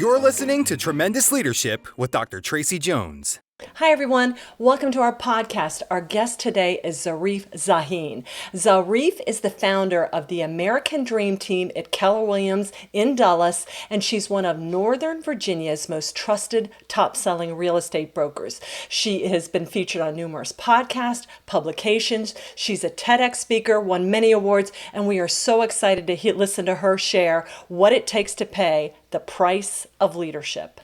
You're listening to Tremendous Leadership with Dr. Tracey Jones. Hi, everyone. Welcome to our podcast. Our guest today is Zarif Sahin. Zarif is the founder of the American Dream Team at Keller Williams in Dulles, and she's one of Northern Virginia's most trusted, top-selling real estate brokers. She has been featured on numerous podcasts, publications. She's a TEDx speaker, won many awards, and we are so excited to listen to her share what it takes to pay the price of leadership.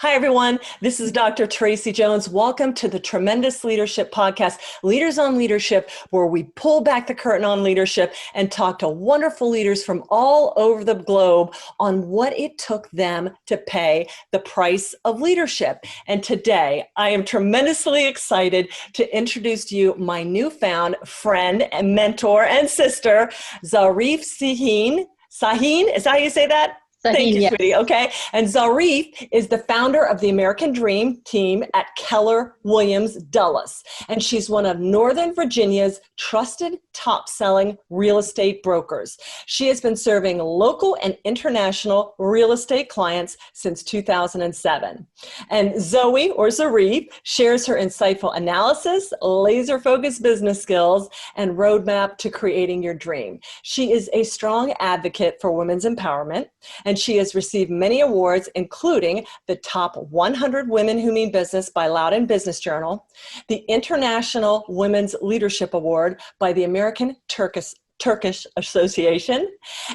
Hi, everyone. This is Dr. Tracey Jones. Welcome to the Tremendous Leadership Podcast, Leaders on Leadership, where we pull back the curtain on leadership and talk to wonderful leaders from all over the globe on what it took them to pay the price of leadership. And today, I am tremendously excited to introduce to you my newfound friend and mentor and sister, Zarif Sahin. Sahin, is that how you say that? Thank you, sweetie. Okay. And Zarif is the founder of the American Dream Team at Keller Williams, Dulles. And she's one of Northern Virginia's trusted top-selling real estate brokers. She has been serving local and international real estate clients since 2007. And Zoe, or Zarif, shares her insightful analysis, laser-focused business skills, and roadmap to creating your dream. She is a strong advocate for women's empowerment, and she has received many awards, including the Top 100 Women Who Mean Business by Loudon Business Journal, the International Women's Leadership Award by the American Turkish Association,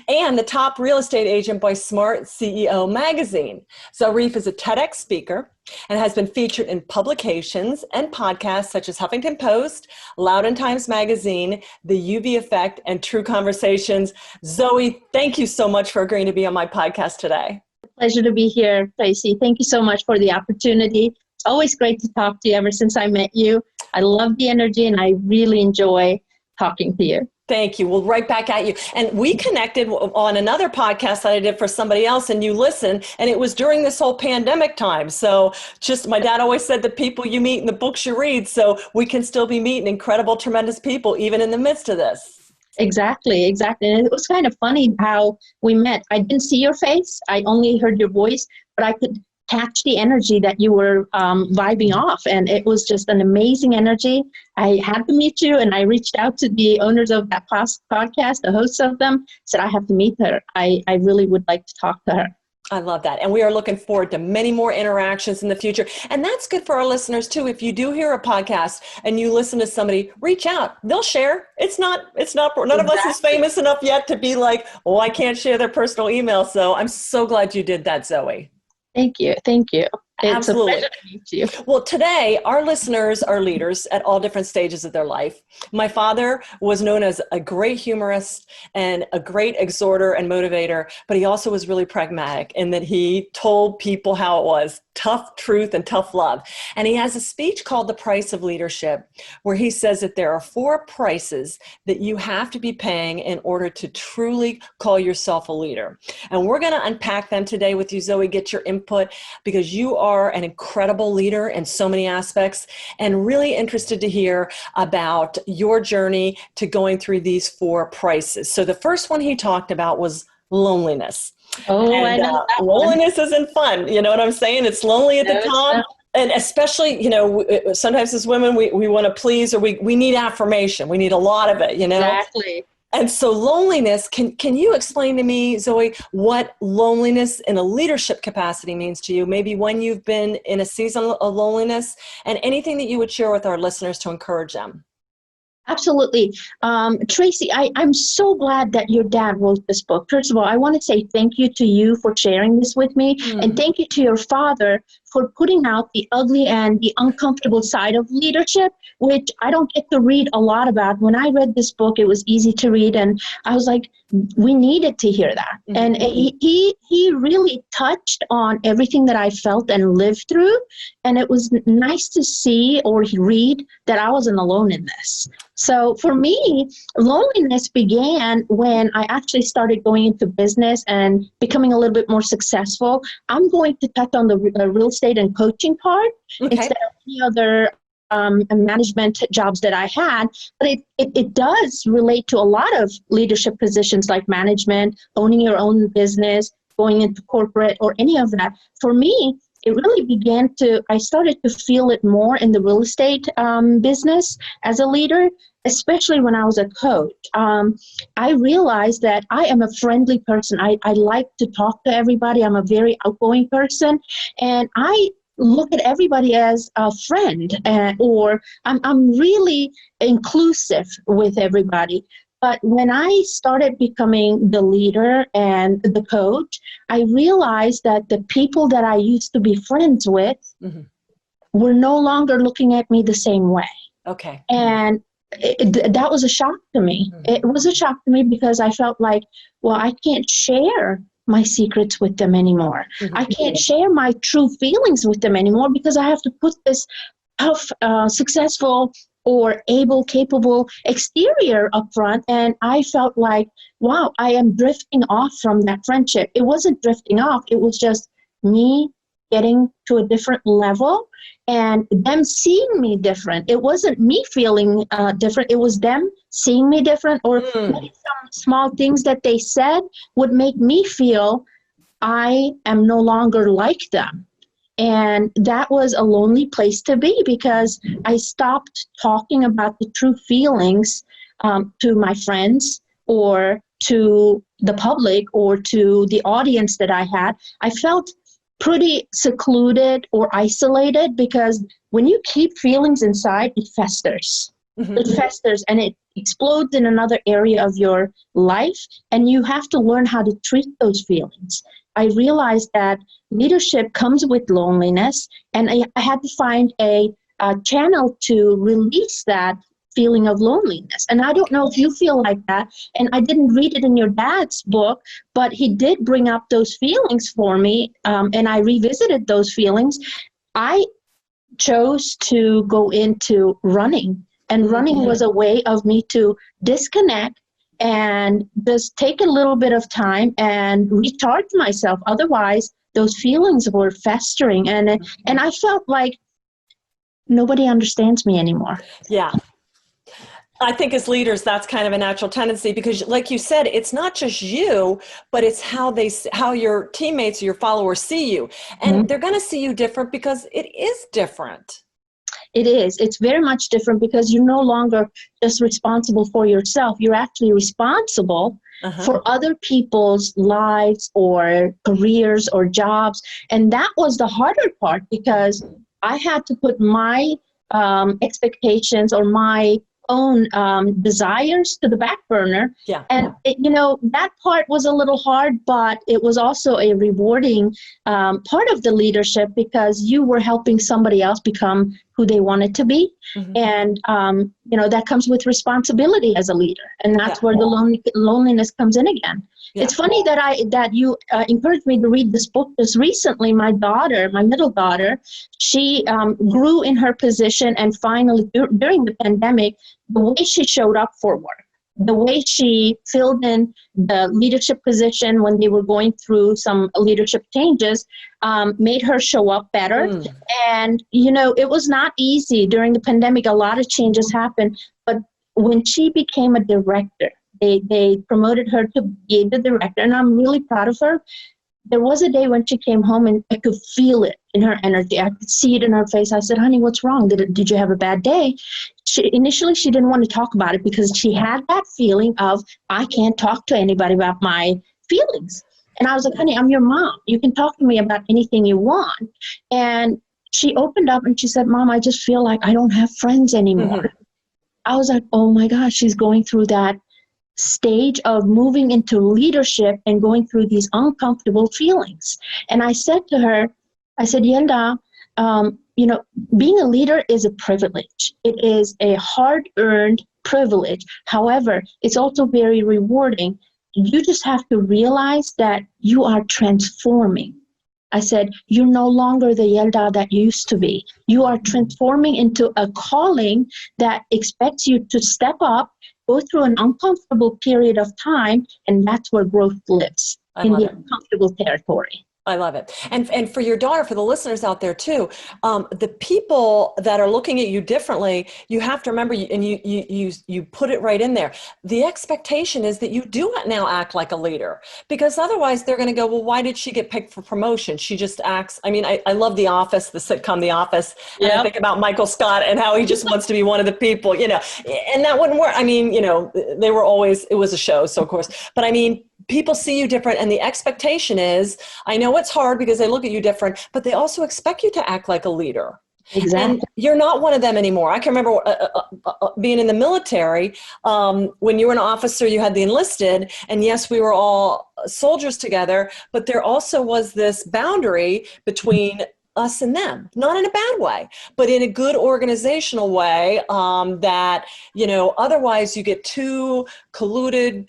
and the Top Real Estate Agent by Smart CEO magazine. Zarif is a TEDx speaker and has been featured in publications and podcasts such as Huffington Post, Loudon Times Magazine, The UV Effect, and True Conversations. Zoe, thank you so much for agreeing to be on my podcast today. Pleasure to be here, Tracey. Thank you so much for the opportunity. It's always great to talk to you ever since I met you. I love the energy and I really enjoy talking to you. Thank you. Well, right back at you. And we connected on another podcast that I did for somebody else, and you listened, and it was during this whole pandemic time. So just, my dad always said, the people you meet and the books you read, so we can still be meeting incredible, tremendous people, even in the midst of this. Exactly. And it was kind of funny how we met. I didn't see your face. I only heard your voice, but I could catch the energy that you were vibing off. And it was just an amazing energy. I had to meet you, and I reached out to the owners of that podcast, the hosts of them, said I have to meet her. I really would like to talk to her. I love that. And we are looking forward to many more interactions in the future. And that's good for our listeners too. If you do hear a podcast and you listen to somebody, reach out. They'll share. None of us is famous enough yet to be like, oh, I can't share their personal email. So I'm so glad you did that, Zoe. Thank you. It's Absolutely. a pleasure to meet you. Well, today, our listeners are leaders at all different stages of their life. My father was known as a great humorist and a great exhorter and motivator, but he also was really pragmatic in that he told people how it was, tough truth and tough love. And he has a speech called The Price of Leadership, where he says that there are 4 prices that you have to be paying in order to truly call yourself a leader. And we're going to unpack them today with you, Zoe, get your input, because you are an incredible leader in so many aspects, and really interested to hear about your journey to going through these 4 prices. So the first one he talked about was loneliness. Oh, and, I know that loneliness isn't fun. You know what I'm saying? It's lonely at the top. And especially, sometimes as women, we want to please, or we need affirmation. We need a lot of it, Exactly. And so loneliness, can you explain to me, Zoe, what loneliness in a leadership capacity means to you? Maybe when you've been in a season of loneliness, and anything that you would share with our listeners to encourage them. Absolutely. Tracey, I'm so glad that your dad wrote this book. First of all, I want to say thank you to you for sharing this with me. And thank you to your father for putting out the ugly and the uncomfortable side of leadership, which I don't get to read a lot about. When I read this book, it was easy to read. And I was like, we needed to hear that. Mm-hmm. And he really touched on everything that I felt and lived through. And it was nice to see or read that I wasn't alone in this. So for me, loneliness began when I actually started going into business and becoming a little bit more successful. I'm going to touch on the real estate and coaching part instead of any other management jobs that I had, but it does relate to a lot of leadership positions like management, owning your own business, going into corporate or any of that. For me, it really I started to feel it more in the real estate business as a leader, especially when I was a coach. I realized that I am a friendly person. I like to talk to everybody. I'm a very outgoing person, and I look at everybody as a friend, or I'm really inclusive with everybody. But when I started becoming the leader and the coach, I realized that the people that I used to be friends with were no longer looking at me the same way. Okay. And that was a shock to me. It was a shock to me because I felt like, well, I can't share my secrets with them anymore. I can't share my true feelings with them anymore because I have to put this tough, successful, or able, capable exterior up front. And I felt like, wow, I am drifting off from that friendship. It wasn't drifting off. It was just me getting to a different level and them seeing me different. It wasn't me feeling different. It was them seeing me different, or maybe some small things that they said would make me feel I am no longer like them. And that was a lonely place to be because I stopped talking about the true feelings to my friends or to the public or to the audience that I had. I felt pretty secluded or isolated because when you keep feelings inside, it festers. It festers and it explodes in another area of your life, and you have to learn how to treat those feelings. I realized that leadership comes with loneliness, and I had to find a channel to release that feeling of loneliness. And I don't know if you feel like that, and I didn't read it in your dad's book, but he did bring up those feelings for me, and I revisited those feelings. I chose to go into running, and running was a way of me to disconnect and just take a little bit of time and recharge myself. Otherwise, those feelings were festering, and I felt like nobody understands me anymore. Yeah. I think as leaders, that's kind of a natural tendency because, like you said, it's not just you, but it's how your teammates, your followers see you. And they're going to see you different because it is different. It is. It's very much different because you're no longer just responsible for yourself. You're actually responsible for other people's lives or careers or jobs. And that was the harder part because I had to put my expectations or my own desires to the back burner. Yeah. And, that part was a little hard, but it was also a rewarding part of the leadership because you were helping somebody else become who they wanted to be. And, that comes with responsibility as a leader. And that's where the loneliness comes in again. Yeah. It's funny that you encouraged me to read this book just recently. My middle daughter, she grew in her position, and finally during the pandemic, the way she showed up for work, the way she filled in the leadership position when they were going through some leadership changes, made her show up better. And, it was not easy during the pandemic. A lot of changes happened. But when she became a director, they promoted her to be the director, and I'm really proud of her. There was a day when she came home and I could feel it in her energy. I could see it in her face. I said, honey, what's wrong? Did you have a bad day? Initially, she didn't want to talk about it because she had that feeling of, I can't talk to anybody about my feelings. And I was like, honey, I'm your mom. You can talk to me about anything you want. And she opened up and she said, Mom, I just feel like I don't have friends anymore. I was like, oh my gosh, she's going through that stage of moving into leadership and going through these uncomfortable feelings. And I said to her, Yelda, being a leader is a privilege. It is a hard-earned privilege. However, it's also very rewarding. You just have to realize that you are transforming. I said, you're no longer the Yelda that you used to be. You are transforming into a calling that expects you to step up, go through an uncomfortable period of time, and that's where growth lives, in the uncomfortable territory. I love it. And for your daughter, for the listeners out there too, the people that are looking at you differently, you have to remember, and you put it right in there. The expectation is that you do now act like a leader, because otherwise they're going to go, well, why did she get picked for promotion? She just acts. I mean, I love The Office, the sitcom The Office. And I think about Michael Scott and how he just wants to be one of the people, and that wouldn't work. I mean, they were always, it was a show. So of course, but I mean, people see you different, and the expectation is, I know it's hard because they look at you different, but they also expect you to act like a leader. Exactly. And you're not one of them anymore. I can remember being in the military, when you were an officer, you had the enlisted, and yes, we were all soldiers together, but there also was this boundary between us and them, not in a bad way, but in a good organizational way, that, otherwise you get too colluded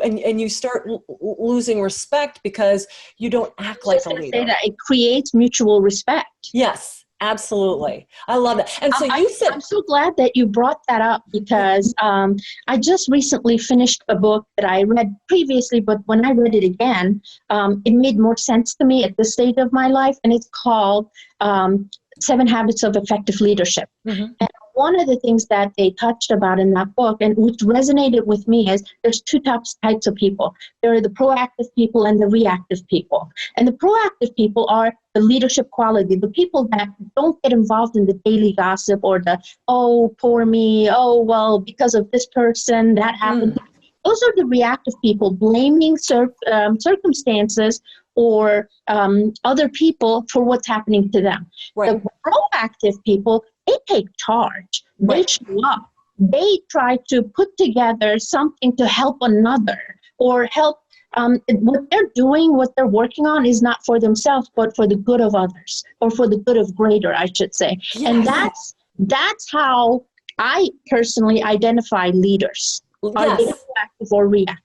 and you start losing respect because you don't act like a leader. Say that it creates mutual respect. Yes, absolutely. I love that. And so you said, I'm so glad that you brought that up, because I just recently finished a book that I read previously, but when I read it again, it made more sense to me at this stage of my life. And it's called 7 Habits of Effective Leadership. Mm-hmm. And one of the things that they touched about in that book, and which resonated with me, is there's 2 types of people. There are the proactive people and the reactive people. And the proactive people are the leadership quality, the people that don't get involved in the daily gossip or the, oh, poor me, oh, well, because of this person, that happened. Those are the reactive people, blaming circumstances or other people for what's happening to them. Right. The proactive people, they take charge. They show up. They try to put together something to help another, or help. What they're doing, what they're working on, is not for themselves, but for the good of others, or for the good of greater, I should say. Yes. And that's how I personally identify leaders. Yes. Are they proactive or reactive?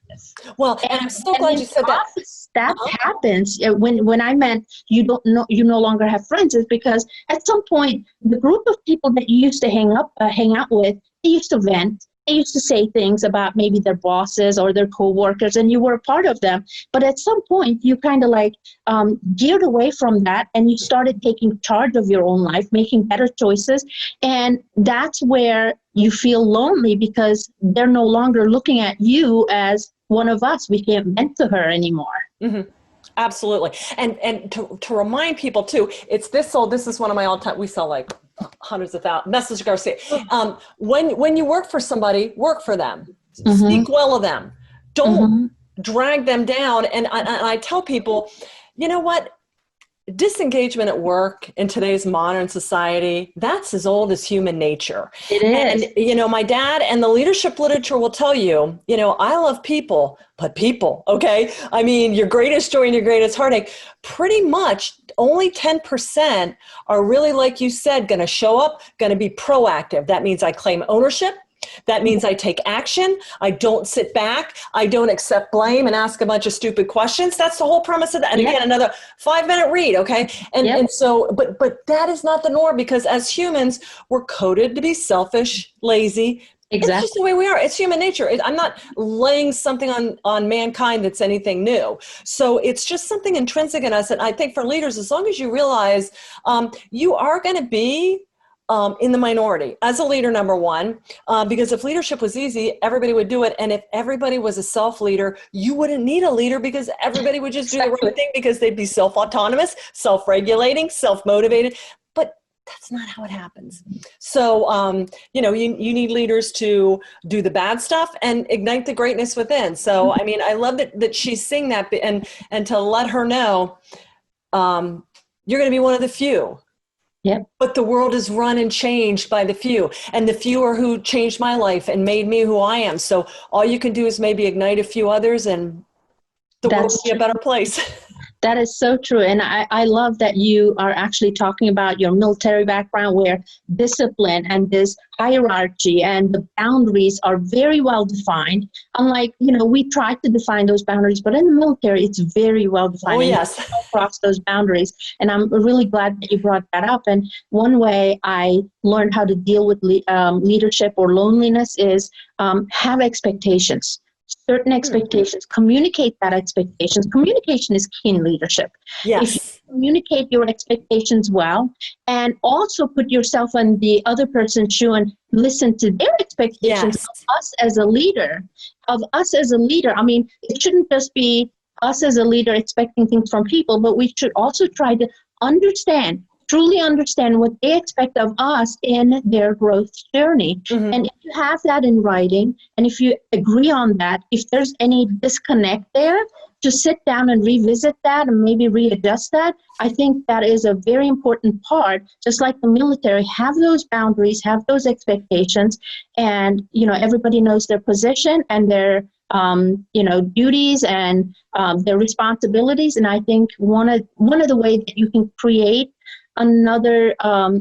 Well, and I'm so glad you said that. That happens when I meant you no longer have friends, is because at some point the group of people that you used to hang out with, they used to vent. They used to say things about maybe their bosses or their coworkers, and you were a part of them. But at some point, you kind of geared away from that, and you started taking charge of your own life, making better choices. And that's where you feel lonely, because they're no longer looking at you as one of us. We can't vent to her anymore. Mm-hmm. Absolutely. And to remind people too, it's this is one of my all-time, we sell like hundreds of thousands, Message Garcia. When you work for somebody, work for them. Mm-hmm. Speak well of them. Don't drag them down. And I tell people, you know what? Disengagement at work in today's modern society, that's as old as human nature. It is. And, my dad and the leadership literature will tell you, I love people, but people, okay? I mean, your greatest joy and your greatest heartache, pretty much only 10% are really, like you said, going to show up, going to be proactive. That means I claim ownership. That means I take action. I don't sit back. I don't accept blame and ask a bunch of stupid questions. That's the whole premise of that. And again, another 5-minute read. Okay. And so, but that is not the norm, because as humans, we're coded to be selfish, lazy. Exactly. It's just the way we are. It's human nature. I'm not laying something on mankind that's anything new. So it's just something intrinsic in us. And I think for leaders, as long as you realize you are going to be in the minority as a leader, number one, because if leadership was easy, everybody would do it. And if everybody was a self-leader, you wouldn't need a leader, because everybody would just do the right thing, because they'd be self-autonomous, self-regulating, self-motivated. But that's not how it happens. So, you need leaders to do the bad stuff and ignite the greatness within. So, I mean, I love that she's seeing that, and to let her know, you're going to be one of the few. Yep. But the world is run and changed by the few, and the few are who changed my life and made me who I am. So all you can do is maybe ignite a few others, and the world will be a better place. That is so true. And I love that you are actually talking about your military background, where discipline and this hierarchy and the boundaries are very well defined. Unlike, we try to define those boundaries, but in the military, it's very well defined. Oh, yes. You don't cross those boundaries. And I'm really glad that you brought that up. And one way I learned how to deal with leadership or loneliness is have expectations. certain expectations, communicate that expectations. Communication is key in leadership. If you Yes. communicate your expectations well, and also put yourself in the other person's shoe and listen to their expectations Yes. of us as a leader, I mean, it shouldn't just be us as a leader expecting things from people, but we should also try to truly understand what they expect of us in their growth journey. Mhm. And if you have that in writing, and if you agree on that, if there's any disconnect there, to sit down and revisit that and maybe readjust that, I think that is a very important part. Just like the military, have those boundaries, have those expectations, and everybody knows their position and their duties and their responsibilities. And I think one of the ways that you can create another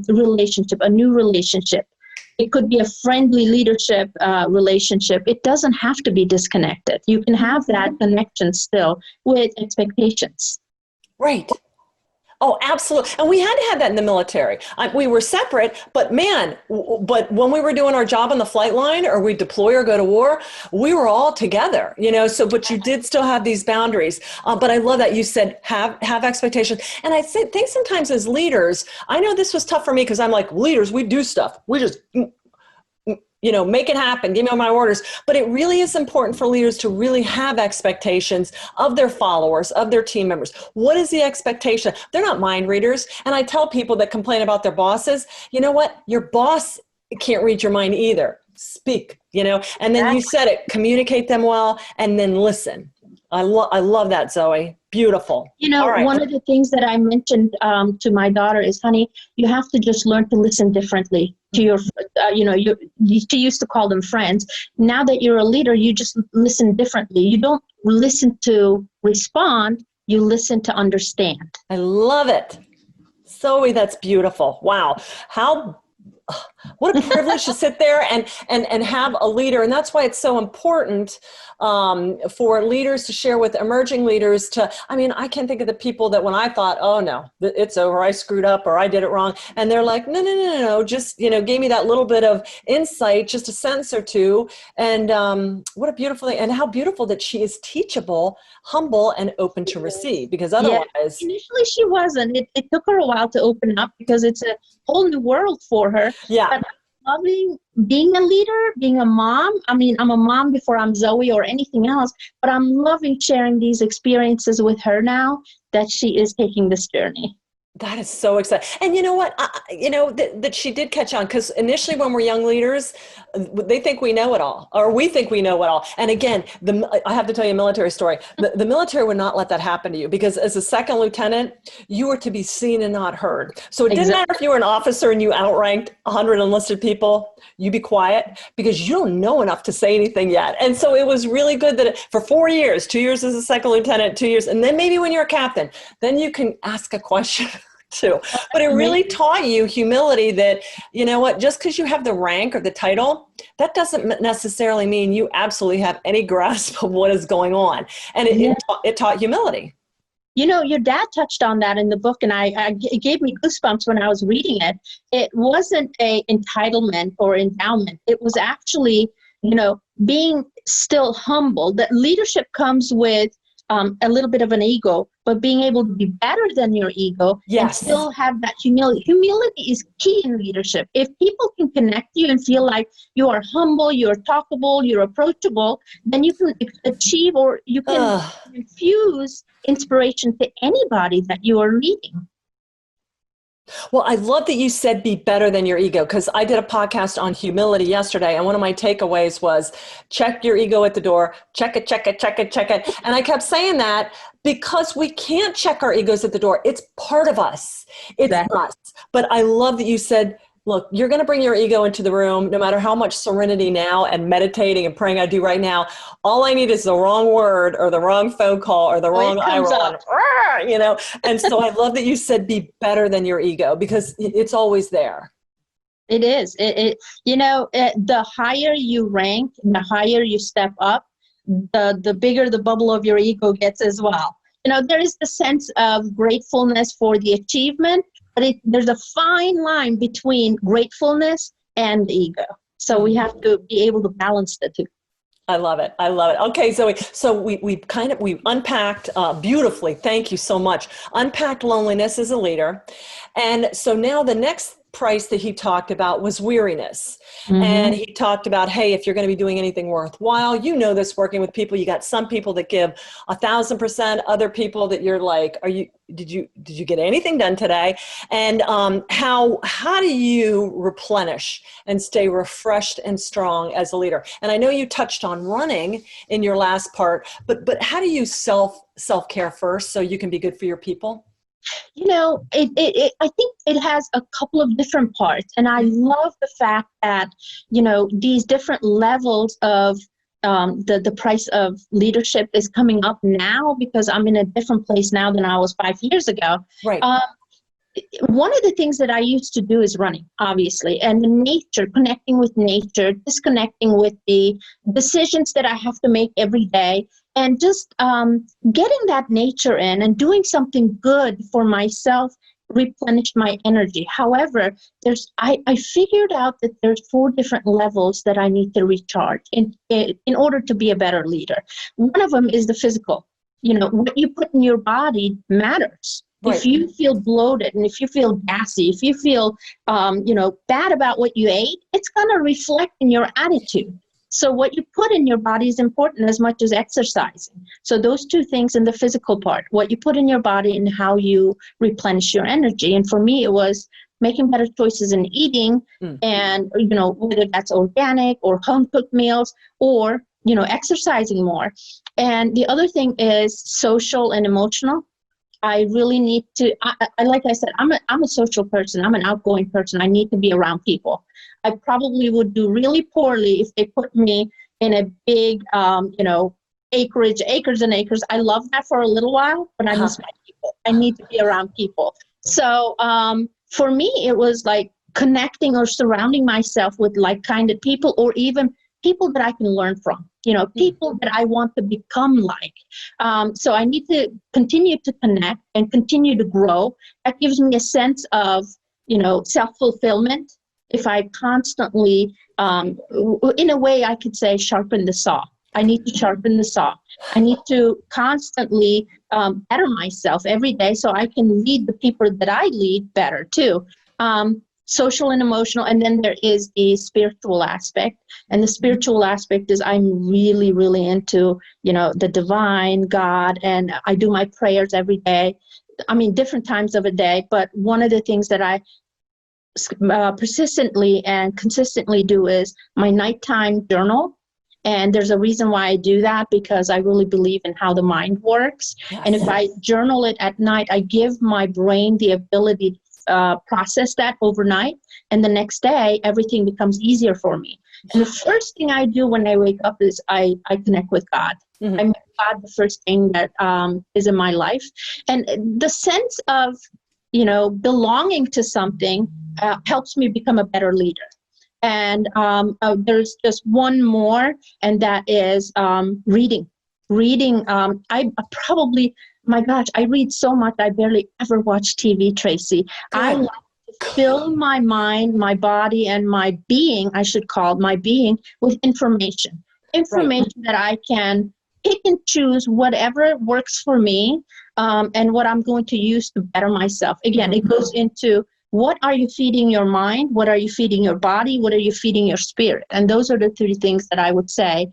relationship, a new relationship. It could be a friendly leadership relationship. It doesn't have to be disconnected. You can have that connection still with expectations. Right. Oh, absolutely. And we had to have that in the military. We were separate, but man, but when we were doing our job on the flight line or we deploy or go to war, we were all together, but you did still have these boundaries. But I love that you said, have expectations. And I think sometimes as leaders, I know this was tough for me because I'm like, leaders, we do stuff. We just, make it happen, give me all my orders. But it really is important for leaders to really have expectations of their followers, of their team members. What is the expectation? They're not mind readers. And I tell people that complain about their bosses, you know what? Your boss can't read your mind either. Speak, and then you said it, communicate them well, and then listen. I love that, Zoe. Beautiful. All right. One of the things that I mentioned to my daughter is, honey, you have to just learn to listen differently to your, she used to call them friends. Now that you're a leader, you just listen differently. You don't listen to respond, you listen to understand. I love it. Zoe, that's beautiful. Wow. What a privilege to sit there and have a leader. And that's why it's so important for leaders to share with emerging leaders I can't think of the people that when I thought, oh no, it's over, I screwed up or I did it wrong. And they're like, no, just, gave me that little bit of insight, just a sentence or two. And what a beautiful thing. And how beautiful that she is teachable, humble, and open to receive, because otherwise. Yeah, initially she wasn't. It took her a while to open up because it's a whole new world for her. Yeah. But loving being a leader, being a mom. I mean, I'm a mom before I'm Zoe or anything else, but I'm loving sharing these experiences with her now that she is taking this journey. That is so exciting. And you know what? That she did catch on, because initially when we're young leaders, they think we know it all, or we think we know it all. And again, I have to tell you a military story. The military would not let that happen to you, because as a second lieutenant, you were to be seen and not heard. So it didn't matter if you were an officer and you outranked 100 enlisted people, you be quiet, because you don't know enough to say anything yet. And so it was really good that for 4 years, 2 years as a second lieutenant, 2 years, and then maybe when you're a captain, then you can ask a question too. But it really taught you humility, that, just because you have the rank or the title, that doesn't necessarily mean you absolutely have any grasp of what is going on. And it taught humility. Your dad touched on that in the book, and it gave me goosebumps when I was reading it. It wasn't a entitlement or endowment. It was actually, being still humble. That leadership comes with a little bit of an ego, but being able to be better than your ego and still have that humility. Humility is key in leadership. If people can connect you and feel like you are humble, you're talkable, you're approachable, then you can achieve, or you can infuse inspiration to anybody that you are leading. Well, I love that you said be better than your ego, because I did a podcast on humility yesterday, and one of my takeaways was check your ego at the door, check it. And I kept saying that because we can't check our egos at the door. It's part of us. It's us. But I love that you said, look, you're going to bring your ego into the room, no matter how much serenity now and meditating and praying I do right now. All I need is the wrong word or the wrong phone call or the wrong eye roll. And so I love that you said be better than your ego, because it's always there. It is. The higher you rank, the higher you step up, the bigger the bubble of your ego gets as well. There is the sense of gratefulness for the achievement, but there's a fine line between gratefulness and ego. So we have to be able to balance the two. I love it. I love it. Okay, Zoe. So we unpacked beautifully. Thank you so much. Unpacked loneliness as a leader, and so now the next price that he talked about was weariness. And he talked about, hey, if you're going to be doing anything worthwhile, you know this working with people, you got some people that give 1,000%, other people that you're like, did you get anything done today? And how do you replenish and stay refreshed and strong as a leader? And I know you touched on running in your last part, but how do you self-care first so you can be good for your people? I think it has a couple of different parts. And I love the fact that, these different levels of the price of leadership is coming up now because I'm in a different place now than I was 5 years ago. Right. One of the things that I used to do is running, obviously, and the nature, connecting with nature, disconnecting with the decisions that I have to make every day, and just getting that nature in and doing something good for myself replenished my energy. However, I figured out that there's 4 different levels that I need to recharge in order to be a better leader. One of them is the physical. What you put in your body matters. Right. If you feel bloated and if you feel gassy, if you feel, bad about what you ate, it's going to reflect in your attitude. So what you put in your body is important as much as exercising. So those 2 things in the physical part, what you put in your body and how you replenish your energy. And for me, it was making better choices in eating and, whether that's organic or home cooked meals or, exercising more. And the other thing is social and emotional. I really need to, like I said, I'm a social person. I'm an outgoing person. I need to be around people. I probably would do really poorly if they put me in a big, acres and acres. I love that for a little while, but I miss my people. I need to be around people. So for me, it was like connecting or surrounding myself with like-minded people or even people that I can learn from. People that I want to become like. So I need to continue to connect and continue to grow. That gives me a sense of, self-fulfillment. If I constantly, in a way I could say, sharpen the saw. I need to sharpen the saw. I need to constantly better myself every day so I can lead the people that I lead better too. Social and emotional, and then there is the spiritual aspect. And the spiritual aspect is I'm really, really into, the divine, God, and I do my prayers every day. I mean, different times of a day, but one of the things that I persistently and consistently do is my nighttime journal. And there's a reason why I do that, because I really believe in how the mind works. Yes. And if I journal it at night, I give my brain the ability to process that overnight, and the next day everything becomes easier for me. And the first thing I do when I wake up is I connect with God. I make God the first thing that is in my life, and the sense of belonging to something helps me become a better leader. And there's just one more, and that is reading. I probably, my gosh, I read so much, I barely ever watch TV, Tracy. Good. I like to fill my mind, my body, and my being, I should call my being, with information. Information that I can pick and choose whatever works for me, and what I'm going to use to better myself. Again, it goes into what are you feeding your mind? What are you feeding your body? What are you feeding your spirit? And those are the 3 things that I would say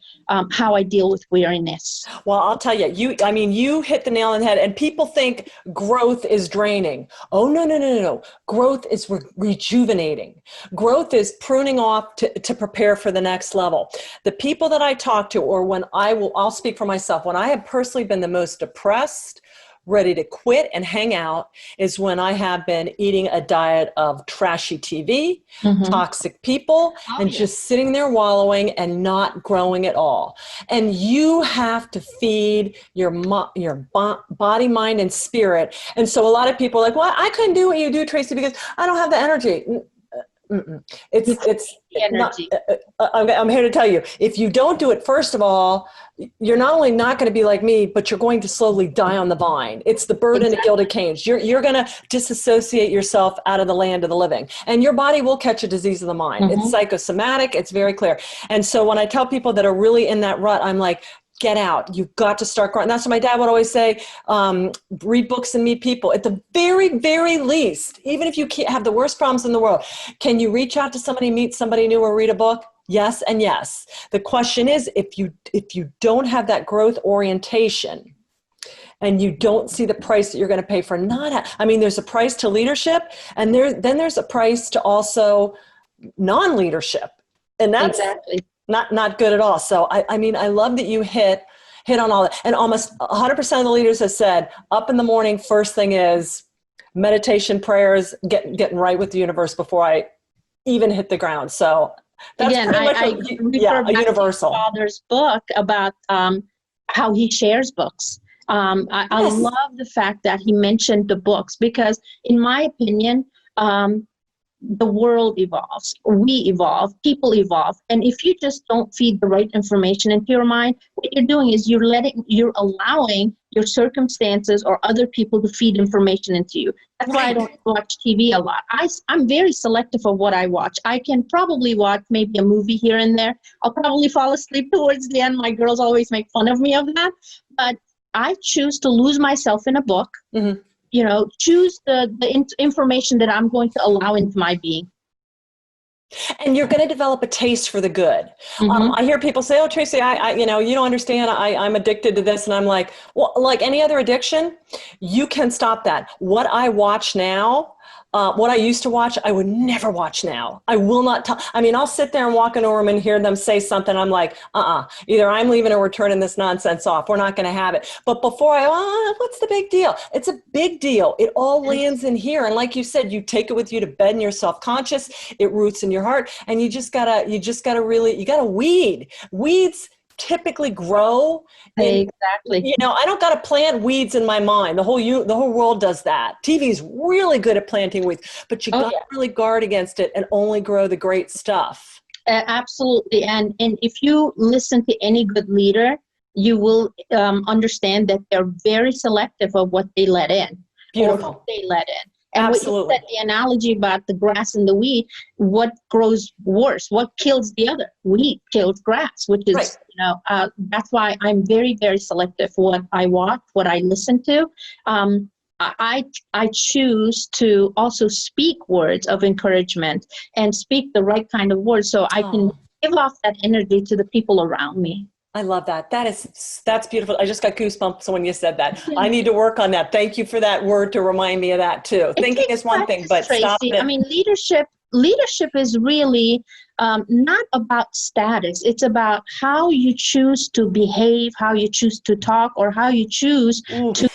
how I deal with weariness. Well, I'll tell you, you hit the nail on the head, and people think growth is draining. Oh, no. Growth is rejuvenating. Growth is pruning off to prepare for the next level. The people that I talk to, or I'll speak for myself, when I have personally been the most depressed, ready to quit and hang out, is when I have been eating a diet of trashy TV, toxic people, and just sitting there wallowing and not growing at all. And you have to feed your body, mind, and spirit. And so a lot of people are like, well, I couldn't do what you do, Tracy, because I don't have the energy. It's the not, energy. I'm here to tell you, if you don't do it, first of all, you're not only not going to be like me, but you're going to slowly die on the vine. It's the bird and the gilded cage. You're going to disassociate yourself out of the land of the living, and your body will catch a disease of the mind. It's psychosomatic. It's very clear. And so when I tell people that are really in that rut, I'm like, get out. You've got to start growing. That's what my dad would always say, read books and meet people. At the very, very least, even if you can't have the worst problems in the world, can you reach out to somebody, meet somebody new, or read a book? Yes and yes. The question is, if you don't have that growth orientation and you don't see the price that you're going to pay for there's a price to leadership, and then there's a price to also non-leadership. And that's not good at all. So I love that you hit on all that. And almost 100% of the leaders have said, up in the morning, first thing is meditation, prayers, getting right with the universe before I even hit the ground. So that's pretty much a universal. To my father's book about how he shares books. I love the fact that he mentioned the books, because in my opinion, the world evolves, we evolve, people evolve. And if you just don't feed the right information into your mind, what you're doing is you're allowing your circumstances or other people to feed information into you. That's why I don't watch TV a lot. I'm very selective of what I watch. I can probably watch maybe a movie here and there. I'll probably fall asleep towards the end. My girls always make fun of me of that. But I choose to lose myself in a book. Choose the information that I'm going to allow into my being. And you're going to develop a taste for the good. I hear people say, "Oh, Tracey, I you don't understand. I'm addicted to this," and I'm like, well, like any other addiction, you can stop that. What I watch now, what I used to watch, I would never watch now. I will not. I'll sit there and walk in a room and hear them say something. I'm like, either I'm leaving or we're turning this nonsense off. We're not going to have it. But before what's the big deal? It's a big deal. It all lands in here. And like you said, you take it with you to bed and you're self-conscious. It roots in your heart. And you gotta weed. Weeds typically grow. Exactly. I don't got to plant weeds in my mind. The whole world does that. TV is really good at planting weeds, but you got to really guard against it and only grow the great stuff. Absolutely. And if you listen to any good leader, you will understand that they're very selective of what they let in. Beautiful. Or who they let in. And Absolutely. what you said, the analogy about the grass and the weed, what grows worse? What kills the other? Weed kills grass, which is, that's why I'm very, very selective what I watch, what I listen to. I choose to also speak words of encouragement and speak the right kind of words so I can give off that energy to the people around me. I love that. That's beautiful. I just got goosebumps when you said that. I need to work on that. Thank you for that word to remind me of that too. Thinking is one thing, but Tracey. stop it. Leadership is really not about status. It's about how you choose to behave, how you choose to talk, or how you choose to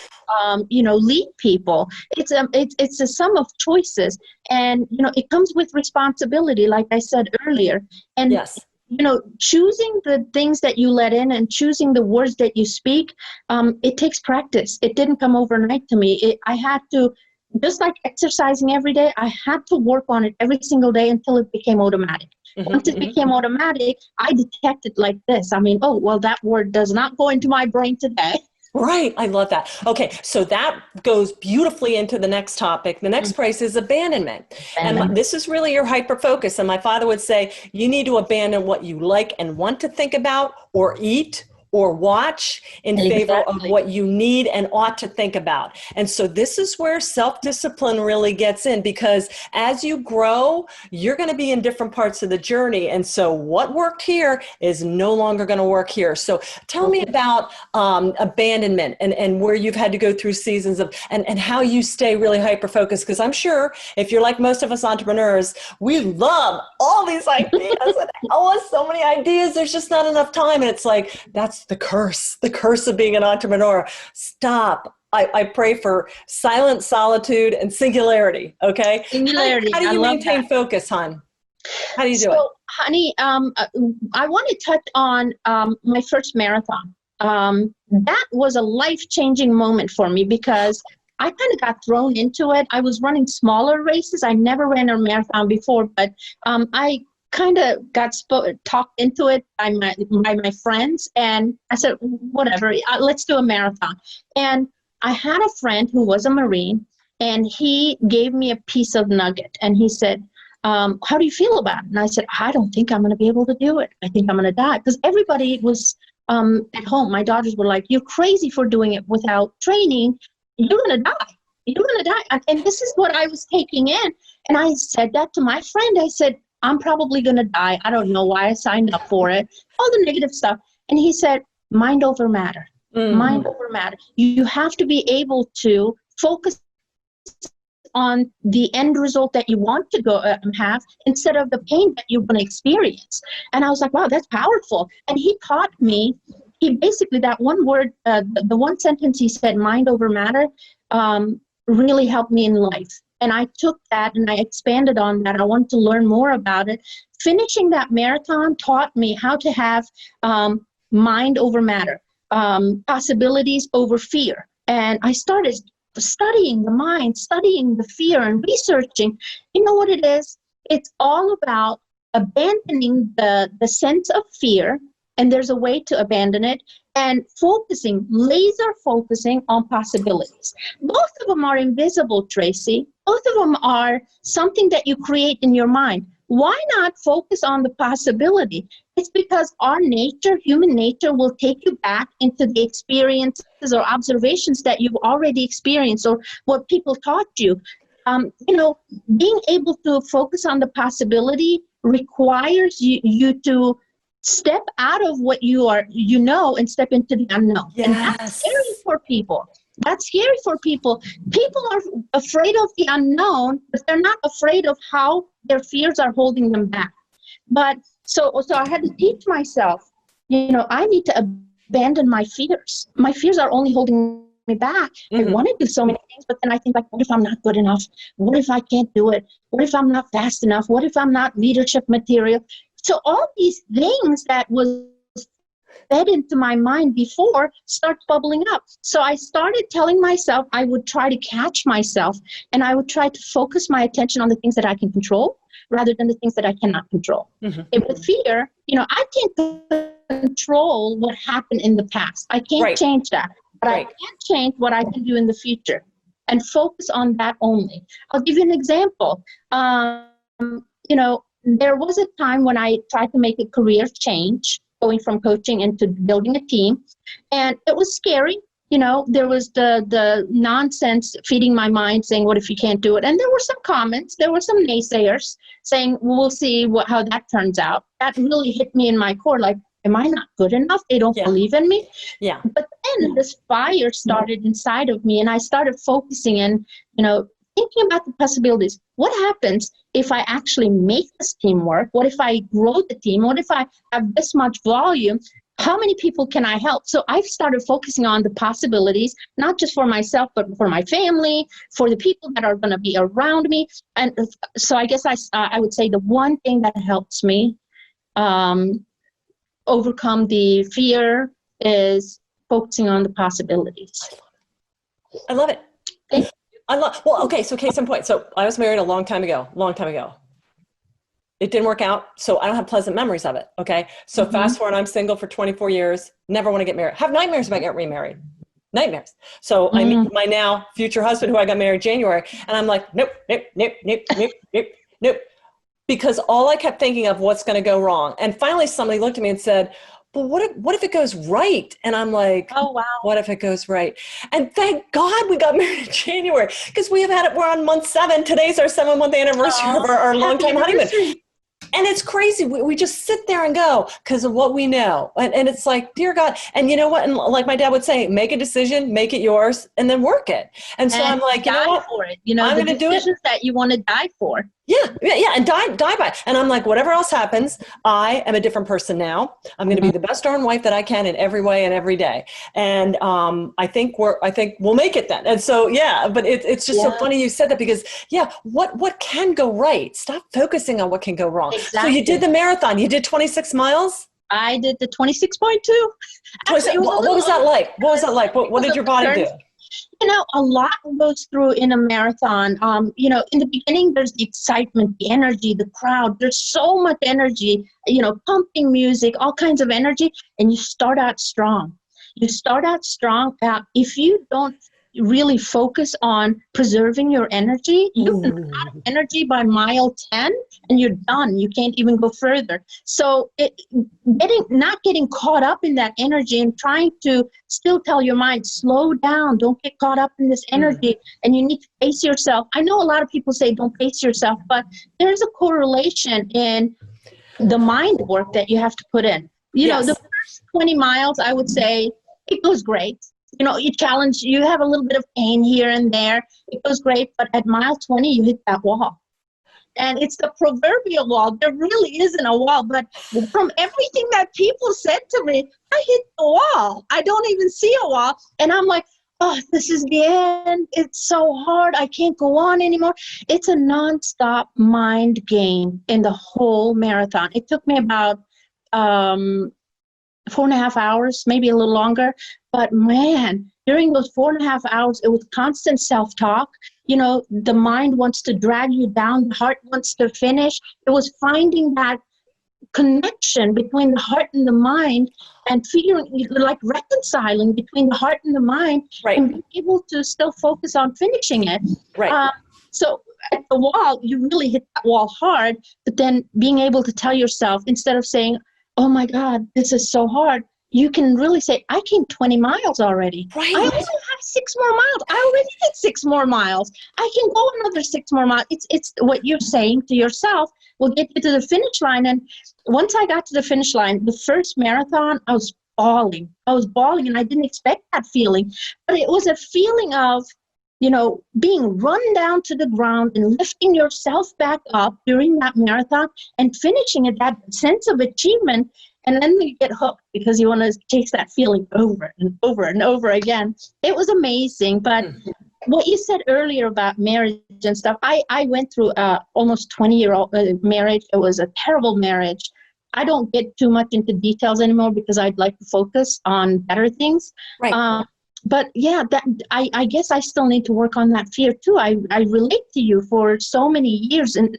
lead people. It's a sum of choices, and it comes with responsibility, like I said earlier. And yes. Choosing the things that you let in and choosing the words that you speak, it takes practice. It didn't come overnight to me. I had to, just like exercising every day, I had to work on it every single day until it became automatic. Once it became automatic, I detected like this. That word does not go into my brain today. Right. I love that. Okay. So that goes beautifully into the next topic. The next price is abandonment. And this is really your hyper focus. And my father would say, you need to abandon what you like and want to think about or eat or watch in favor of what you need and ought to think about. And so this is where self-discipline really gets in, because as you grow, you're going to be in different parts of the journey. And so what worked here is no longer going to work here. So tell me about abandonment and where you've had to go through seasons of, and how you stay really hyper-focused. Because I'm sure if you're like most of us entrepreneurs, we love all these ideas and so many ideas. There's just not enough time. And it's like, that's the curse of being an entrepreneur. Stop. I pray for silent solitude and singularity. Okay. Singularity. How do you maintain focus, hon? How do you do it? Honey, I want to touch on my first marathon. That was a life-changing moment for me because I kind of got thrown into it. I was running smaller races. I never ran a marathon before, but I kind of got talked into it by my friends. And I said, whatever, let's do a marathon. And I had a friend who was a Marine, and he gave me a piece of nugget. And he said, how do you feel about it? And I said, I don't think I'm going to be able to do it. I think I'm going to die. Because everybody was at home. My daughters were like, you're crazy for doing it without training. You're going to die. You're going to die. And this is what I was taking in. And I said that to my friend. I said, I'm probably going to die. I don't know why I signed up for it. All the negative stuff. And he said, mind over matter. Mind over matter. You have to be able to focus on the end result that you want to go have instead of the pain that you're going to experience. And I was like, wow, that's powerful. And he taught me, he basically, that one word, the one sentence he said, mind over matter, really helped me in life. And I took that and I expanded on that. I wanted to learn more about it. Finishing that marathon taught me how to have mind over matter, possibilities over fear. And I started studying the mind, studying the fear, and researching. You know what it is? It's all about abandoning the sense of fear, and there's a way to abandon it, and laser focusing on possibilities. Both of them are invisible, Tracey. Both of them are something that you create in your mind. Why not focus on the possibility? It's because our nature, human nature, will take you back into the experiences or observations that you've already experienced or what people taught you. Being able to focus on the possibility requires you to step out of what you know and step into the unknown. Yes. And that's scary for people. That's scary for people. People are afraid of the unknown, but they're not afraid of how their fears are holding them back. But so I had to teach myself, I need to abandon my fears. My fears are only holding me back. I want to do so many things, but then I think, like, what if I'm not good enough? What if I can't do it? What if I'm not fast enough? What if I'm not leadership material? So all these things that was fed into my mind before start bubbling up. So I started telling myself I would try to catch myself, and I would try to focus my attention on the things that I can control rather than the things that I cannot control. And with fear, I can't control what happened in the past. I can't change that, but I can change what I can do in the future and focus on that only. I'll give you an example. There was a time when I tried to make a career change, going from coaching into building a team. And it was scary. There was the nonsense feeding my mind saying, what if you can't do it? And there were some comments, there were some naysayers saying, we'll see how that turns out. That really hit me in my core. Like, am I not good enough? They don't believe in me. Yeah. But then this fire started inside of me, and I started focusing and, thinking about the possibilities. What happens if I actually make this team work? What if I grow the team? What if I have this much volume? How many people can I help? So I've started focusing on the possibilities, not just for myself, but for my family, for the people that are going to be around me. And so I guess I would say the one thing that helps me overcome the fear is focusing on the possibilities. I love it. Thank you. Okay, so case in point. So I was married a long time ago. It didn't work out, so I don't have pleasant memories of it, okay? So fast forward, I'm single for 24 years, never want to get married. Have nightmares about getting remarried. Nightmares. So I meet my now future husband, who I got married January, and I'm like, nope. Because all I kept thinking of what's going to go wrong. And finally somebody looked at me and said, but what if it goes right? And I'm like, oh, wow. What if it goes right? And thank God we got married in January, because we're on month 7. Today's our 7-month anniversary of our long-time honeymoon. And it's crazy. We just sit there and go because of what we know. And it's like, dear God. And you know what? And like my dad would say, make a decision, make it yours, and then work it. And so I'm like, you know what? For it. I'm going to do it. Decisions that you want to die for. Yeah. And die by it. And I'm like, whatever else happens, I am a different person now. I'm going to be the best darn wife that I can in every way and every day. And I think we'll make it then. And so, but it's just so funny you said that, because what can go right? Stop focusing on what can go wrong. Exactly. So you did the marathon. You did 26 miles? I did the 26.2. What was that like? What did your body do? A lot goes through in a marathon. In the beginning, there's the excitement, the energy, the crowd. There's so much energy, pumping music, all kinds of energy, and you start out strong. If you don't really focus on preserving your energy, you can run out of energy by mile 10 and you're done. You can't even go further. So not getting caught up in that energy and trying to still tell your mind, slow down, don't get caught up in this energy, and you need to pace yourself. I know a lot of people say don't pace yourself, but there's a correlation in the mind work that you have to put in. The first 20 miles, I would say, it goes great. You have a little bit of pain here and there. It goes great, but at mile 20, you hit that wall. And it's the proverbial wall. There really isn't a wall, but from everything that people said to me, I hit the wall. I don't even see a wall. And I'm like, oh, this is the end. It's so hard. I can't go on anymore. It's a nonstop mind game in the whole marathon. It took me about 4.5 hours, maybe a little longer. But man, during those 4.5 hours, it was constant self-talk. The mind wants to drag you down. The heart wants to finish. It was finding that connection between the heart and the mind and reconciling between the heart and the mind, and being able to still focus on finishing it. Right. So at the wall, you really hit that wall hard, but then being able to tell yourself, instead of saying, oh my God, this is so hard, you can really say, I came 20 miles already. Right. I only have 6 more miles. I already did 6 more miles. I can go another 6 more miles. It's what you're saying to yourself will get you to the finish line. And once I got to the finish line, the first marathon, I was bawling. And I didn't expect that feeling. But it was a feeling of, being run down to the ground and lifting yourself back up during that marathon and finishing it, that sense of achievement. And then you get hooked because you want to chase that feeling over and over and over again. It was amazing. But what you said earlier about marriage and stuff, I went through almost 20-year-old marriage. It was a terrible marriage. I don't get too much into details anymore because I'd like to focus on better things. Right. But yeah, I guess I still need to work on that fear too. I relate to you for so many years. And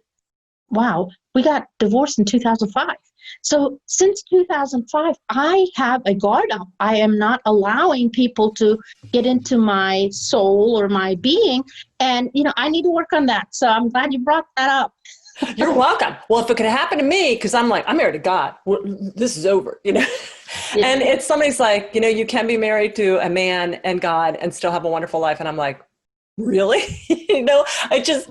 wow, we got divorced in 2005. So since 2005, I have a guard up. I am not allowing people to get into my soul or my being. And, I need to work on that. So I'm glad you brought that up. You're welcome. Well, if it could happen to me, because I'm married to God, this is over, Yeah. And it's somebody's like, you can be married to a man and God and still have a wonderful life. And I'm like, really? I just...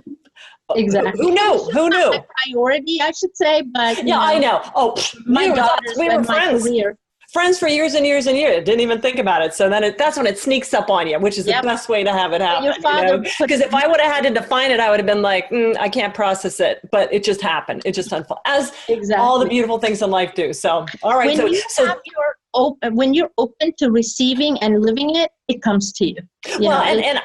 Exactly. Who knew? My priority, I should say, but I know. Oh, my daughters we were and my career. Friends for years and years and years. Didn't even think about it. So then that's when it sneaks up on you, which is the best way to have it happen. Because if I would have had to define it, I would have been like, I can't process it. But it just happened. It just unfolded, as all the beautiful things in life do. So, all right. When you're open to receiving and living it, it comes to you. And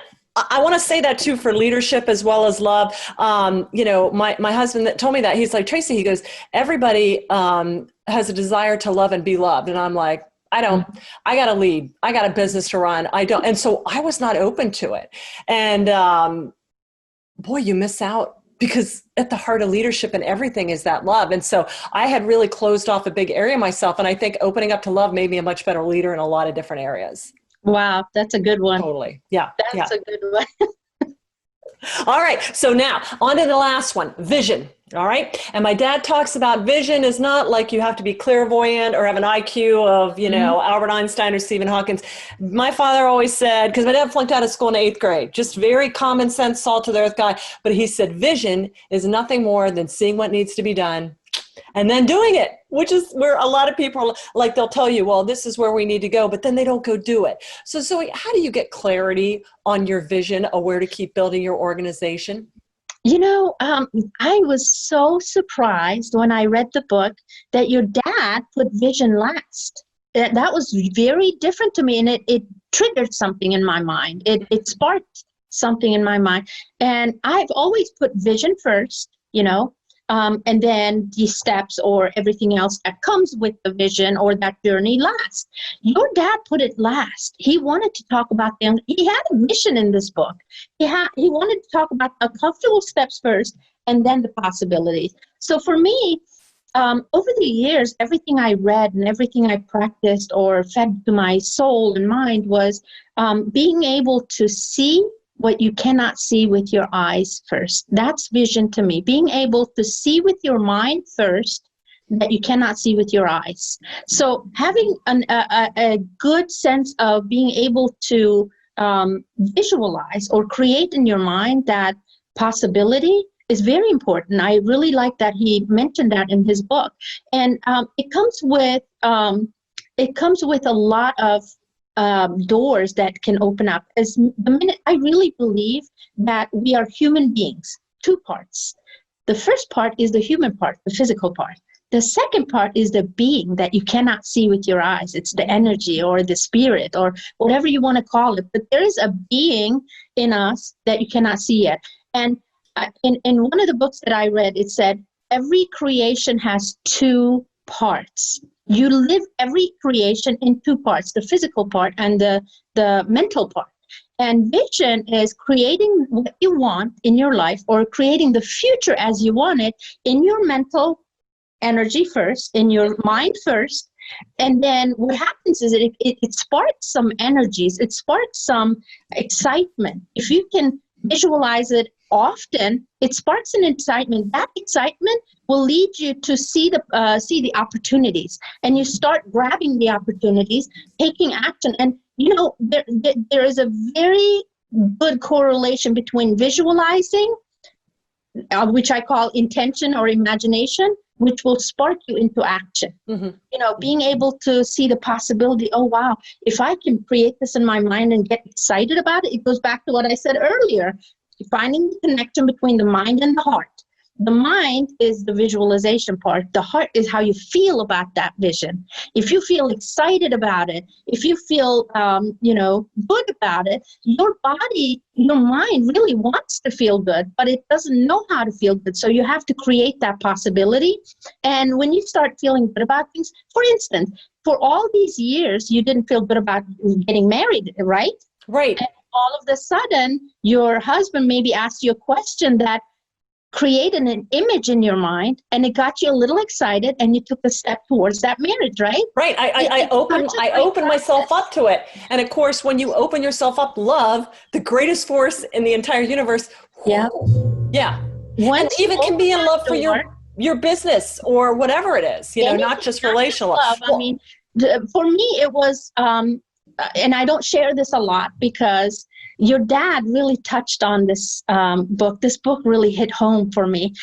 I want to say that too for leadership as well as love. My husband that told me that, he's like, Tracey, he goes, everybody has a desire to love and be loved. And I'm like, I don't, I got to lead. I got a business to run. I don't. And so I was not open to it. And boy, you miss out, because at the heart of leadership and everything is that love. And so I had really closed off a big area myself. And I think opening up to love made me a much better leader in a lot of different areas. Wow, that's a good one. Totally. Yeah. That's a good one. All right. So now on to the last one, vision. All right. And my dad talks about vision is not like you have to be clairvoyant or have an IQ of, Albert Einstein or Stephen Hawking. My father always said, because my dad flunked out of school in 8th grade, just very common sense, salt of the earth guy. But he said, vision is nothing more than seeing what needs to be done and then doing it, which is where a lot of people, like, they'll tell you, well, this is where we need to go, but then they don't go do it. So Zoe, how do you get clarity on your vision of where to keep building your organization? I was so surprised when I read the book that your dad put vision last. That was very different to me, and it triggered something in my mind. It sparked something in my mind. And I've always put vision first, and then the steps or everything else that comes with the vision or that journey last. Your dad put it last. He wanted to talk about them. He had a mission in this book. He wanted to talk about the comfortable steps first and then the possibilities. So for me, over the years, everything I read and everything I practiced or fed to my soul and mind was being able to see what you cannot see with your eyes first. That's vision to me. Being able to see with your mind first that you cannot see with your eyes. So having a good sense of being able to visualize or create in your mind that possibility is very important. I really like that he mentioned that in his book, and it comes with a lot of doors that can open up. As the minute I really believe that we are human beings, two parts. The first part is the human part, the physical part. The second part is the being that you cannot see with your eyes. It's the energy or the spirit or whatever you want to call it. But there is a being in us that you cannot see yet. And in one of the books that I read, it said, every creation has two parts. You live every creation in two parts, the physical part and the mental part. And vision is creating what you want in your life or creating the future as you want it in your mental energy first, in your mind first. And then what happens is it sparks some energies. It sparks some excitement. If you can visualize it often, it sparks an excitement. That excitement will lead you to see the opportunities, and you start grabbing the opportunities, taking action. And there is a very good correlation between visualizing, which I call intention or imagination, which will spark you into action. Mm-hmm. Being able to see the possibility, oh, wow, if I can create this in my mind and get excited about it, it goes back to what I said earlier, finding the connection between the mind and the heart. The mind is the visualization part. The heart is how you feel about that vision. If you feel excited about it, if you feel, good about it, your body, your mind really wants to feel good, but it doesn't know how to feel good. So you have to create that possibility. And when you start feeling good about things, for instance, for all these years, you didn't feel good about getting married, right? Right. And all of a sudden, your husband maybe asked you a question that created an image in your mind, and it got you a little excited, and you took a step towards that marriage, right? Right. I opened myself up to it. And of course, when you open yourself up, love, the greatest force in the entire universe. Yeah. Yeah. Once and even can be in love for your business or whatever it is, not just relational love. Well, I mean, for me, it was, and I don't share this a lot because your dad really touched on this book. This book really hit home for me.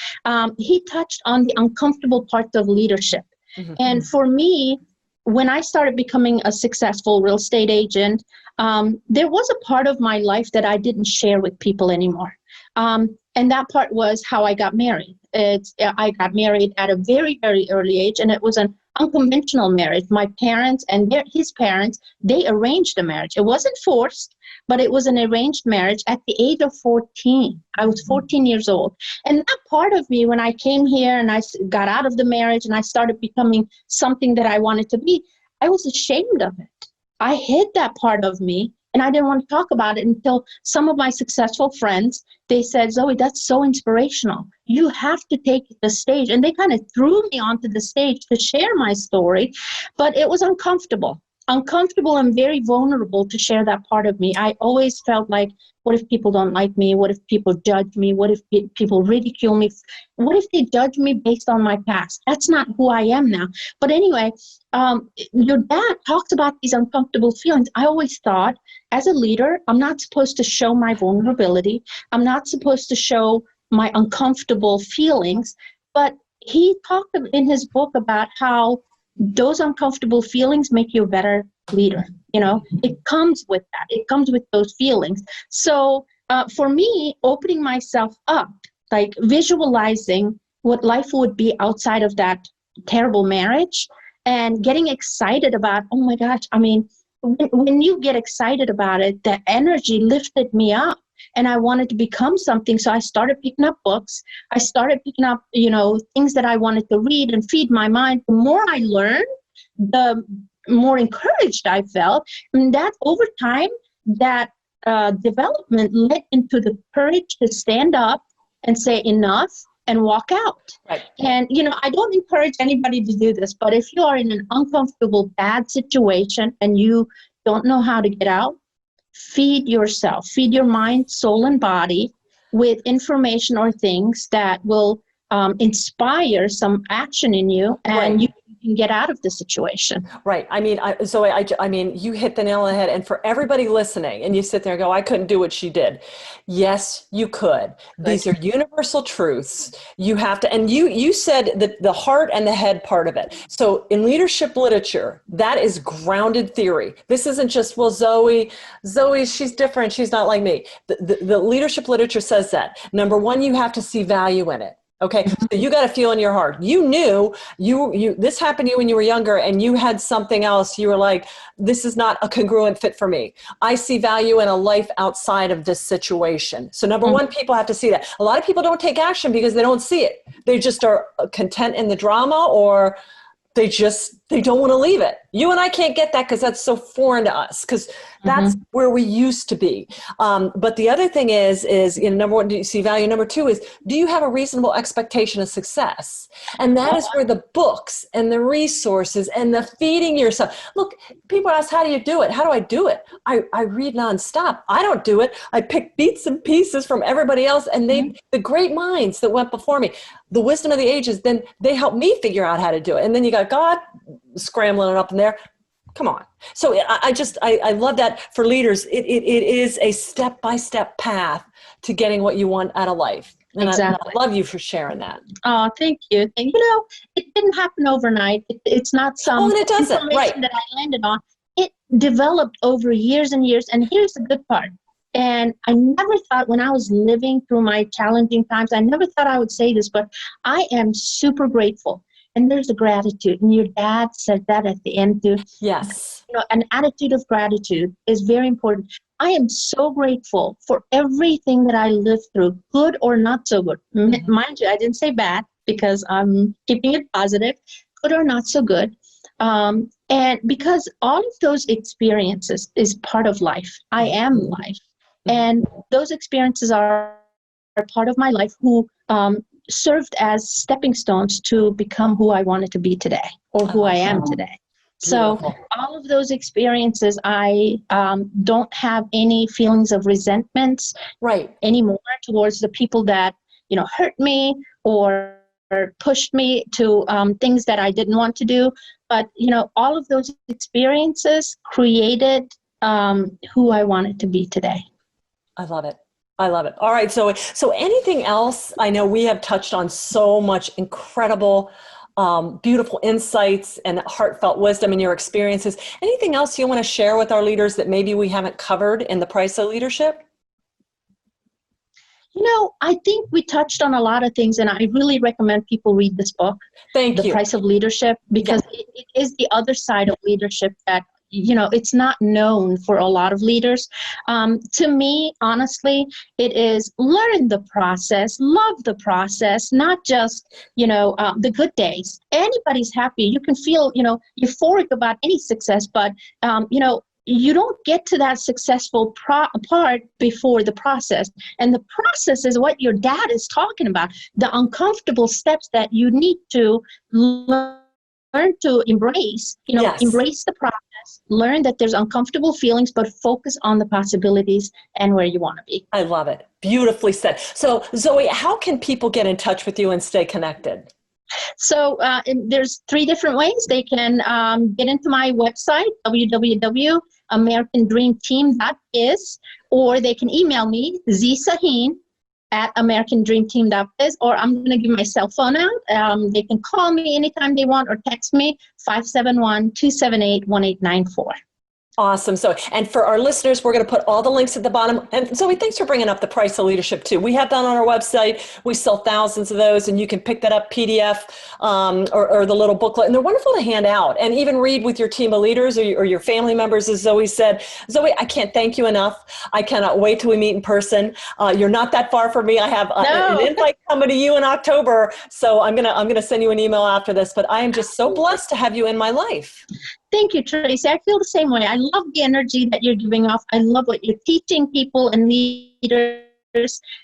He touched on the uncomfortable parts of leadership. Mm-hmm. And for me, when I started becoming a successful real estate agent, there was a part of my life that I didn't share with people anymore. And that part was how I got married. I got married at a very, very early age, and it was an unconventional marriage. My parents and his parents, they arranged the marriage. It wasn't forced, but it was an arranged marriage at the age of 14. I was 14 years old. And that part of me, when I came here and I got out of the marriage and I started becoming something that I wanted to be, I was ashamed of it. I hid that part of me, and I didn't want to talk about it until some of my successful friends, they said, Zoe, that's so inspirational. You have to take the stage. And they kind of threw me onto the stage to share my story, but it was uncomfortable and very vulnerable to share that part of me. I always felt like, what if people don't like me? What if people judge me? What if people ridicule me? What if they judge me based on my past? That's not who I am now. But anyway, your dad talks about these uncomfortable feelings. I always thought, as a leader, I'm not supposed to show my vulnerability. I'm not supposed to show my uncomfortable feelings. But he talked in his book about how those uncomfortable feelings make you a better leader. It comes with that. It comes with those feelings. So for me, opening myself up, like visualizing what life would be outside of that terrible marriage and getting excited about, oh my gosh, I mean, when you get excited about it, the energy lifted me up. and I wanted to become something. So I started picking up books. I started picking up, things that I wanted to read and feed my mind. The more I learned, the more encouraged I felt. And that over time, that development led into the courage to stand up and say enough and walk out. Right. And, I don't encourage anybody to do this, but if you are in an uncomfortable, bad situation and you don't know how to get out, feed yourself, feed your mind, soul, and body with information or things that will inspire some action in you, and you can get out of the situation. Right. I mean, Zoe, I mean, you hit the nail on the head. And for everybody listening, and you sit there and go, I couldn't do what she did. Yes, you could. These are universal truths. You have to, and you said that the heart and the head part of it. So in leadership literature, that is grounded theory. This isn't just, well, Zoe, she's different. She's not like me. The leadership literature says that. Number one, you have to see value in it. Okay. So you got to feel in your heart. You knew this happened to you when you were younger and you had something else. You were like, this is not a congruent fit for me. I see value in a life outside of this situation. So number one, people have to see that. A lot of people don't take action because they don't see it. They just are content in the drama, or they don't want to leave it. You and I can't get that because that's so foreign to us, because that's where we used to be. But the other thing is, number one, do you see value? Number two is, do you have a reasonable expectation of success? And that is where the books and the resources and the feeding yourself. Look, people ask, how do you do it? How do I do it? I read nonstop. I don't do it. I pick bits and pieces from everybody else, and the great minds that went before me, the wisdom of the ages, then they help me figure out how to do it. And then you got God scrambling it up in there. Come on. So I love that for leaders. It is a step-by-step path to getting what you want out of life. And exactly. I love you for sharing that. Oh, thank you. And it didn't happen overnight. It's not some information that I landed on. It developed over years and years. And here's the good part. And I never thought, when I was living through my challenging times, I never thought I would say this, but I am super grateful. And there's a gratitude. And your dad said that at the end too. Yes. An attitude of gratitude is very important. I am so grateful for everything that I lived through, good or not so good. Mind you, I didn't say bad because I'm keeping it positive, good or not so good. And because all of those experiences is part of life. I am life. And those experiences are part of my life who served as stepping stones to become who I wanted to be today, or who I am today. So all of those experiences, I don't have any feelings of resentments anymore towards the people that, hurt me or pushed me to things that I didn't want to do. But, all of those experiences created who I wanted to be today. I love it. I love it. All right. So anything else? I know we have touched on so much incredible, beautiful insights and heartfelt wisdom in your experiences. Anything else you want to share with our leaders that maybe we haven't covered in The Price of Leadership? I think we touched on a lot of things, and I really recommend people read this book, The Price of Leadership, because it is the other side of leadership that, it's not known for a lot of leaders. To me, honestly, it is learn the process, love the process, not just, the good days. Anybody's happy. You can feel, euphoric about any success, but, you don't get to that successful part before the process. And the process is what your dad is talking about, the uncomfortable steps that you need to learn to embrace, embrace the process, learn that there's uncomfortable feelings, but focus on the possibilities and where you want to be. I love it. Beautifully said. So Zoe, how can people get in touch with you and stay connected? So there's 3 different ways. They can get into my website, www.americandreamteam.biz, or they can email me, zsahin@americandreamteam.biz, or I'm going to give my cell phone out. They can call me anytime they want or text me, 571-278-1894. Awesome. So, and for our listeners, we're going to put all the links at the bottom. And Zoe, thanks for bringing up the price of leadership too. We have that on our website. We sell thousands of those, and you can pick that up PDF or the little booklet. And they're wonderful to hand out and even read with your team of leaders or your family members, as Zoe said. Zoe, I can't thank you enough. I cannot wait till we meet in person. You're not that far from me. I have an invite coming to you in October, so I'm gonna send you an email after this. But I am just so blessed to have you in my life. Thank you, Tracey. I feel the same way. I love the energy that you're giving off. I love what you're teaching people and leaders.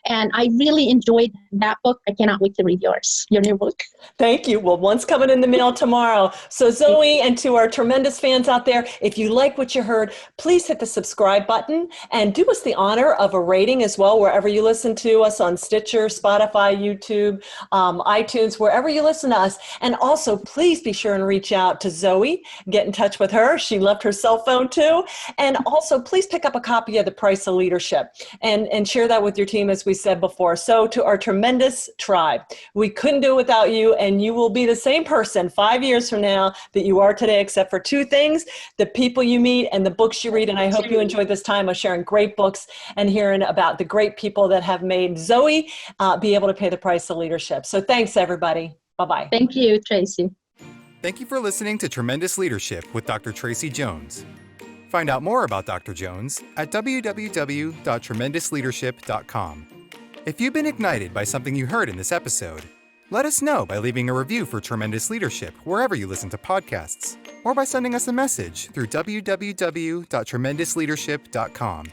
And I really enjoyed that book. I cannot wait to read your new book. Thank you. Well, one's coming in the mail tomorrow. So Zoe, and to our tremendous fans out there, if you like what you heard, please hit the subscribe button and do us the honor of a rating as well, wherever you listen to us on Stitcher, Spotify, YouTube, iTunes, wherever you listen to us. And also, please be sure and reach out to Zoe. Get in touch with her. She left her cell phone too. And also, please pick up a copy of The Price of Leadership and share that with your team, as we said before. So to our tremendous tribe, we couldn't do it without you, and you will be the same person 5 years from now that you are today, except for two things: the people you meet and the books you read. And I hope you enjoyed this time of sharing great books and hearing about the great people that have made Zoe be able to pay the price of leadership. So thanks, everybody. Bye-bye. Thank you, Tracey. Thank you for listening to Tremendous Leadership with Dr. Tracey Jones. Find out more about Dr. Jones at www.tremendousleadership.com. If you've been ignited by something you heard in this episode, let us know by leaving a review for Tremendous Leadership wherever you listen to podcasts, or by sending us a message through www.tremendousleadership.com.